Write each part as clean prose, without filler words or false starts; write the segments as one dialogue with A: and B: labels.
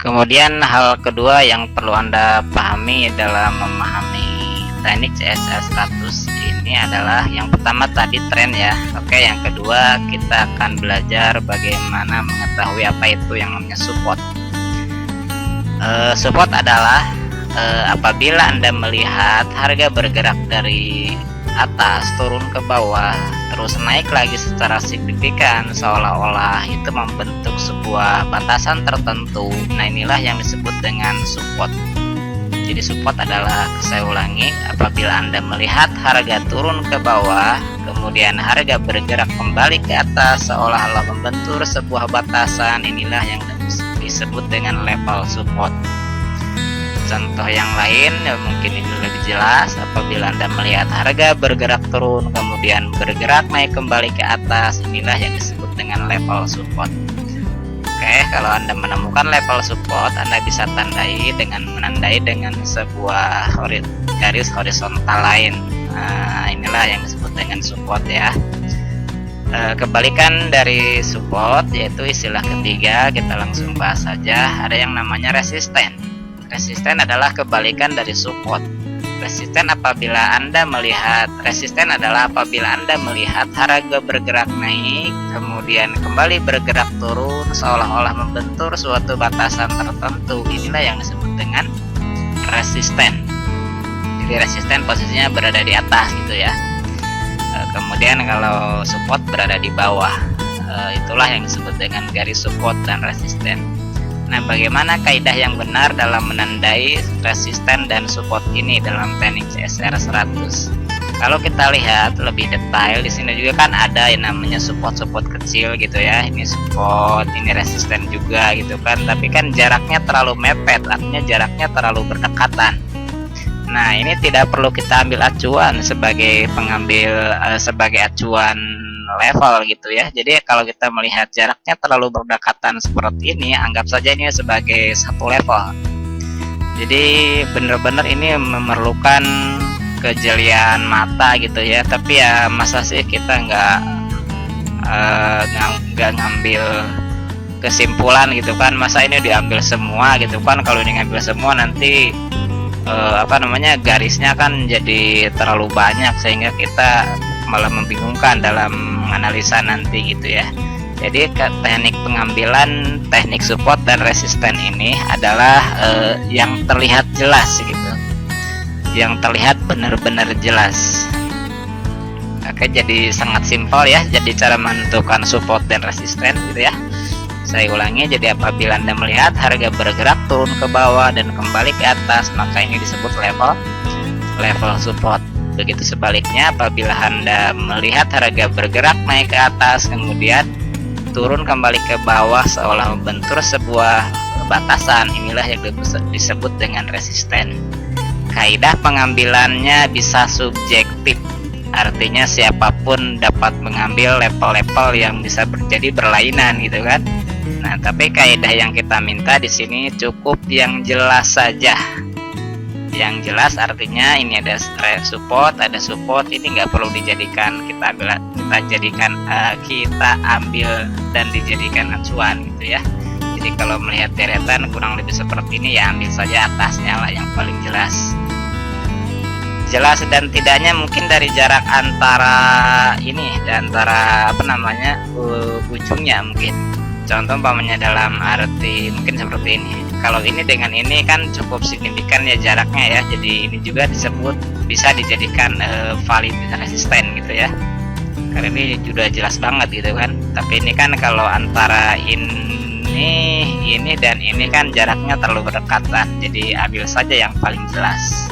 A: Kemudian hal kedua yang perlu Anda pahami dalam memahami teknik CSR 100 ini adalah yang pertama tadi tren ya. Oke, yang kedua kita akan belajar bagaimana mengetahui apa itu yang namanya support. Support adalah apabila Anda melihat harga bergerak dari atas turun ke bawah terus naik lagi secara signifikan, seolah-olah itu membentuk sebuah batasan tertentu. Nah, inilah yang disebut dengan support. Jadi support adalah, saya ulangi, apabila Anda melihat harga turun ke bawah kemudian harga bergerak kembali ke atas seolah-olah membentur sebuah batasan, inilah yang disebut dengan level support. Contoh yang lain mungkin ini lebih jelas, apabila Anda melihat harga bergerak turun kemudian bergerak naik kembali ke atas, inilah yang disebut dengan level support. Oke, kalau Anda menemukan level support, Anda bisa tandai dengan menandai dengan sebuah garis horizontal lain. Nah, inilah yang disebut dengan support ya. Kebalikan dari support yaitu istilah ketiga, kita langsung bahas saja, ada yang namanya resisten. Resisten adalah kebalikan dari support. Resisten adalah apabila Anda melihat harga bergerak naik kemudian kembali bergerak turun seolah-olah membentur suatu batasan tertentu. Inilah yang disebut dengan resisten. Jadi resisten posisinya berada di atas gitu ya. Kemudian kalau support berada di bawah. Itulah yang disebut dengan garis support dan resisten. Nah, bagaimana kaidah yang benar dalam menandai resisten dan support ini dalam teknik CSR 100? Kalau kita lihat lebih detail, di sini juga kan ada yang namanya support kecil gitu ya. Ini support, ini resisten juga gitu kan. Tapi kan jaraknya terlalu mepet, artinya jaraknya terlalu berdekatan. Nah, ini tidak perlu kita ambil acuan sebagai sebagai acuan level gitu ya. Jadi kalau kita melihat jaraknya terlalu berdekatan seperti ini, anggap saja ini sebagai satu level. Jadi benar-benar ini memerlukan kejelian mata gitu ya. Tapi ya masa sih kita nggak ngambil kesimpulan gitu kan, masa ini diambil semua gitu kan. Kalau ini ngambil semua nanti garisnya kan jadi terlalu banyak sehingga kita malah membingungkan dalam menganalisa nanti gitu ya. Jadi teknik pengambilan teknik support dan resisten ini adalah yang terlihat jelas gitu, yang terlihat benar-benar jelas. Oke, jadi sangat simpel ya. Jadi cara menentukan support dan resisten gitu ya. Saya ulangi, jadi apabila Anda melihat harga bergerak turun ke bawah dan kembali ke atas, maka ini disebut level support. Begitu sebaliknya, apabila Anda melihat harga bergerak naik ke atas kemudian turun kembali ke bawah seolah membentur sebuah batasan, inilah yang disebut dengan resisten. Kaidah pengambilannya bisa subjektif, artinya siapapun dapat mengambil level-level yang bisa jadi berlainan gitu kan. Nah, tapi kaidah yang kita minta di sini cukup yang jelas saja. Yang jelas artinya ini ada support, ini nggak perlu dijadikan kita ambil dan dijadikan acuan gitu ya. Jadi kalau melihat deretan kurang lebih seperti ini ya ambil saja atasnya lah yang paling jelas. Jelas dan tidaknya mungkin dari jarak antara ujungnya mungkin. Contoh umpamanya dalam arti mungkin seperti ini. Kalau ini dengan ini kan cukup signifikan ya jaraknya ya. Jadi ini juga bisa dijadikan valid resisten gitu ya. Karena ini sudah jelas banget gitu kan. Tapi ini kan kalau antara ini dan ini kan jaraknya terlalu berdekatan. Jadi ambil saja yang paling jelas.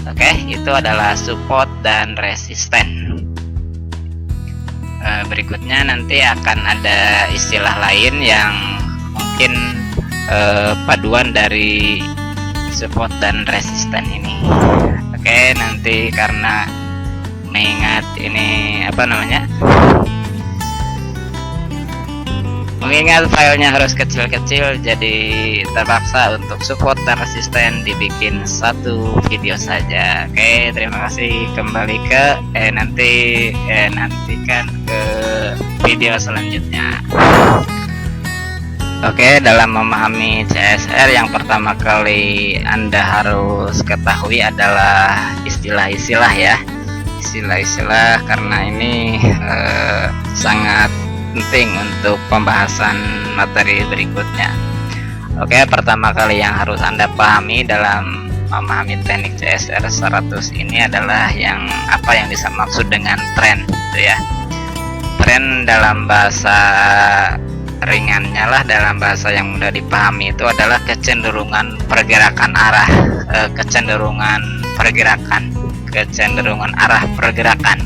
A: Oke, itu adalah support dan resisten. Berikutnya nanti akan ada istilah lain yang mungkin paduan dari support dan resisten ini. Oke, nanti karena mengingat ini mengingat filenya harus kecil-kecil, jadi terpaksa untuk support dan resisten dibikin satu video saja. Oke, terima kasih. Kembali ke nantikan ke video selanjutnya. Oke, dalam memahami CSR yang pertama kali Anda harus ketahui adalah istilah-istilah ya. Istilah-istilah karena ini sangat penting untuk pembahasan materi berikutnya. Oke, pertama kali yang harus Anda pahami dalam memahami teknik CSR 100 ini adalah apa yang bisa maksud dengan tren gitu ya. Tren dalam bahasa ringannya lah, dalam bahasa yang mudah dipahami itu adalah kecenderungan pergerakan arah kecenderungan arah pergerakan.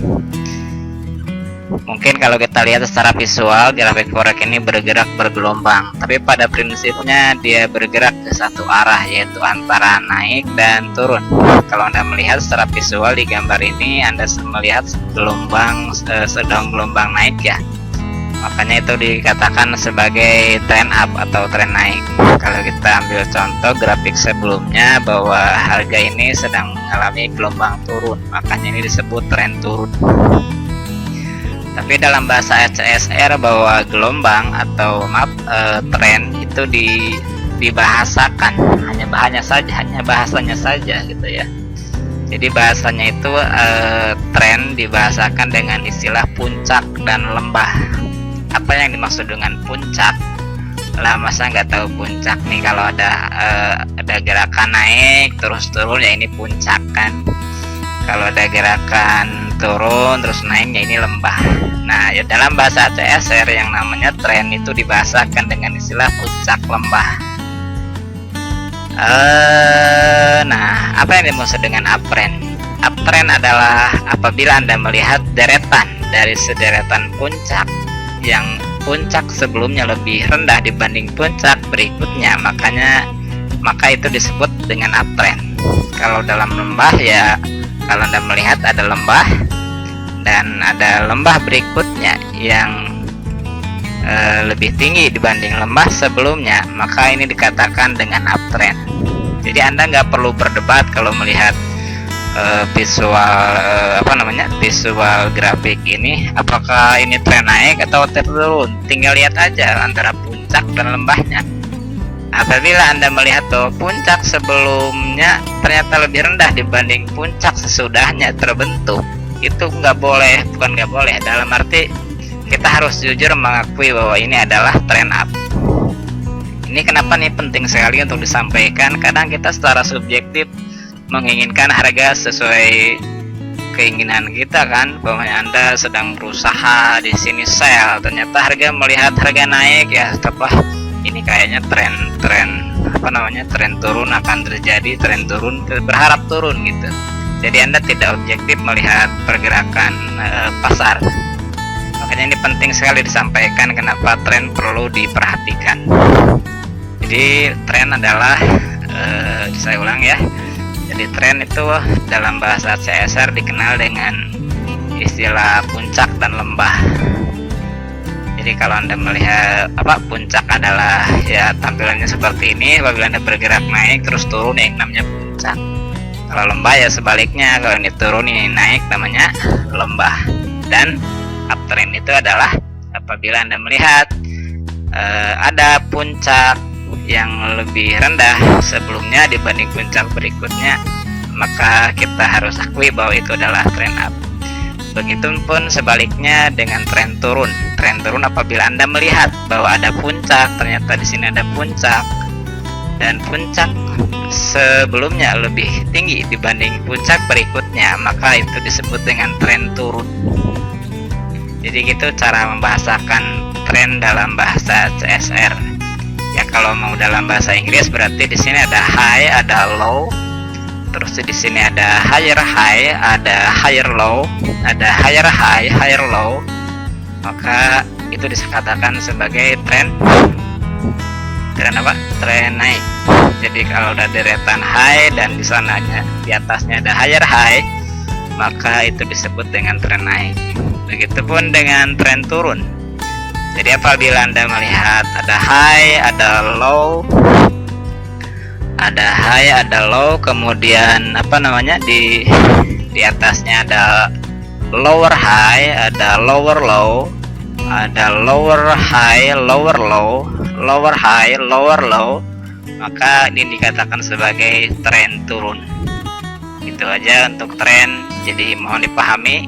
A: Mungkin kalau kita lihat secara visual, grafik forex ini bergerak bergelombang, tapi pada prinsipnya dia bergerak ke satu arah, yaitu antara naik dan turun. Kalau Anda melihat secara visual di gambar ini, Anda melihat sedang gelombang naik ya, makanya itu dikatakan sebagai trend up atau tren naik. Kalau kita ambil contoh grafik sebelumnya bahwa harga ini sedang mengalami gelombang turun, makanya ini disebut tren turun. Tapi dalam bahasa CSR bahwa gelombang atau tren itu dibahasakan hanya bahasanya saja gitu ya. Jadi bahasanya itu tren dibahasakan dengan istilah puncak dan lembah. Apa yang dimaksud dengan puncak? Lah masa nggak tahu puncak nih, kalau ada gerakan naik terus turun ya ini puncak kan. Kalau ada gerakan turun terus naik ya ini lembah. Nah ya, dalam bahasa CSR yang namanya tren itu dibahasakan dengan istilah puncak lembah. Nah, apa yang dimaksud dengan uptrend? Uptrend adalah apabila Anda melihat deretan dari sederetan puncak yang puncak sebelumnya lebih rendah dibanding puncak berikutnya, maka itu disebut dengan uptrend. Kalau dalam lembah ya, kalau Anda melihat ada lembah dan ada lembah berikutnya yang lebih tinggi dibanding lembah sebelumnya, maka ini dikatakan dengan uptrend. Jadi Anda nggak perlu berdebat kalau melihat visual grafik ini, apakah ini tren naik atau tren turun. Tinggal lihat aja antara puncak dan lembahnya. Apabila Anda melihat bahwa puncak sebelumnya ternyata lebih rendah dibanding puncak sesudahnya terbentuk, itu bukan nggak boleh, dalam arti kita harus jujur mengakui bahwa ini adalah trend up. Ini kenapa nih penting sekali untuk disampaikan. Kadang kita secara subjektif menginginkan harga sesuai keinginan kita kan, bahwa Anda sedang berusaha di sini sell, ternyata melihat harga naik ya, ini kayaknya tren turun akan terjadi, tren turun, berharap turun gitu. Jadi Anda tidak objektif melihat pergerakan pasar. Makanya ini penting sekali disampaikan kenapa tren perlu diperhatikan. Jadi tren adalah saya ulang ya. Jadi tren itu dalam bahasa CSR dikenal dengan istilah puncak dan lembah. Jadi kalau Anda melihat puncak adalah ya tampilannya seperti ini, apabila Anda bergerak naik terus turun ya namanya puncak. Kalau lembah ya sebaliknya, kalau ini turun ini naik namanya lembah. Dan uptrend itu adalah apabila Anda melihat ada puncak yang lebih rendah sebelumnya dibanding puncak berikutnya, maka kita harus akui bahwa itu adalah trend up. Begitupun sebaliknya dengan tren turun. Tren turun apabila Anda melihat bahwa ada puncak, ternyata di sini ada puncak dan puncak sebelumnya lebih tinggi dibanding puncak berikutnya, maka itu disebut dengan tren turun. Jadi gitu cara membahasakan tren dalam bahasa CSR. Ya kalau mau dalam bahasa Inggris berarti di sini ada high, ada low. Terus di sini ada higher high, ada higher low, ada higher high, higher low. Maka itu dikatakan sebagai tren apa? Tren naik. Jadi kalau ada deretan high dan di sananya di atasnya ada higher high, maka itu disebut dengan tren naik. Begitupun dengan tren turun. Jadi apabila Anda melihat ada high, ada low, kemudian di atasnya ada lower high, ada lower low, ada lower high, lower low, lower high, lower low, maka ini dikatakan sebagai tren turun. Itu aja untuk tren, jadi mohon dipahami,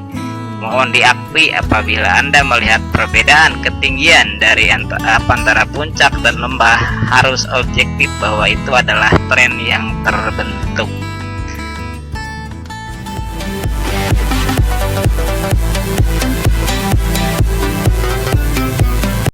A: mohon diakui apabila Anda melihat perbedaan ketinggian dari antara puncak dan lembah, harus objektif bahwa itu adalah tren yang terbentuk.